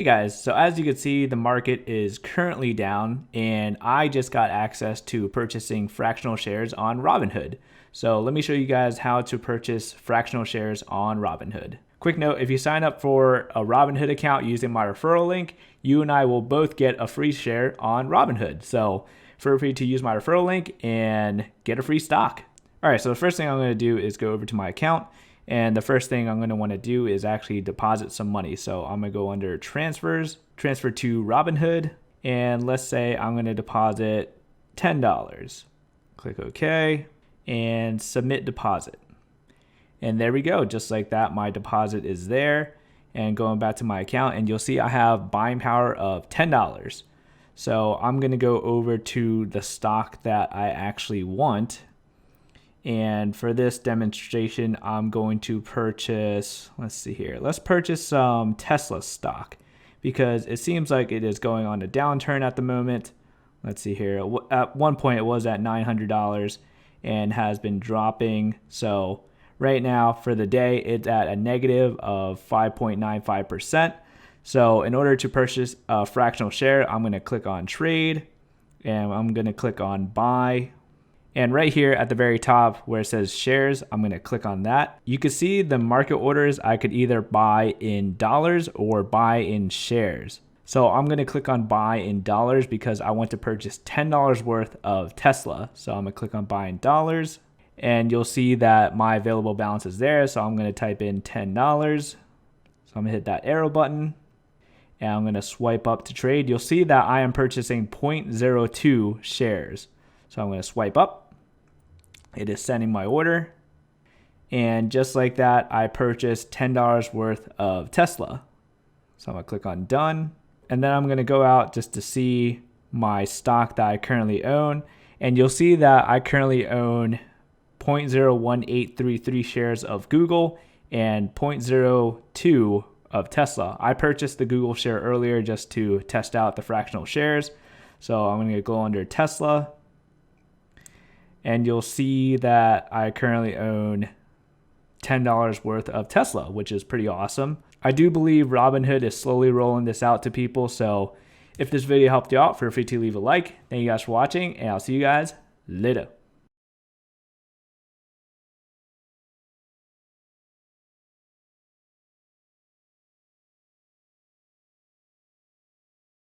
Hey guys, so as you can see, the market is currently down and I just got access to purchasing fractional shares on Robinhood. So let me show you guys how to purchase fractional shares on Robinhood. Quick note, if you sign up for a Robinhood account using my referral link, you and I will both get a free share on Robinhood. So feel free to use my referral link and get a free stock. All right, so the first thing I'm going to do is go over to my account. And the first thing I'm going to want to do is actually deposit some money. So I'm going to go under transfers, transfer to Robinhood. And let's say I'm going to deposit $10. Click OK and submit deposit. And there we go. Just like that, my deposit is there. And going back to my account, and you'll see I have buying power of $10. So I'm going to go over to the stock that I actually want. And for this demonstration, I'm going to purchase, let's see here, let's purchase some Tesla stock because it seems like it is going on a downturn at the moment. Let's see here. At one point, it was at $900 and has been dropping. So right now for the day, it's at a negative of 5.95%. So in order to purchase a fractional share, I'm going to click on trade and I'm going to click on buy. And right here at the very top where it says shares, I'm going to click on that. You can see the market orders. I could either buy in dollars or buy in shares. So I'm going to click on buy in dollars because I want to purchase $10 worth of Tesla. So I'm going to click on buy in dollars and you'll see that my available balance is there. So I'm going to type in $10. So I'm going to hit that arrow button and I'm going to swipe up to trade. You'll see that I am purchasing 0.02 shares. So I'm going to swipe up. It is sending my order. And just like that, I purchased $10 worth of Tesla. So I'm going to click on done. And then I'm going to go out just to see my stock that I currently own. And you'll see that I currently own 0.01833 shares of Google and 0.02 of Tesla. I purchased the Google share earlier just to test out the fractional shares. So I'm going to go under Tesla. And you'll see that I currently own $10 worth of Tesla, which is pretty awesome. I do believe Robinhood is slowly rolling this out to people. So if this video helped you out, feel free to leave a like. Thank you guys for watching, and I'll see you guys later.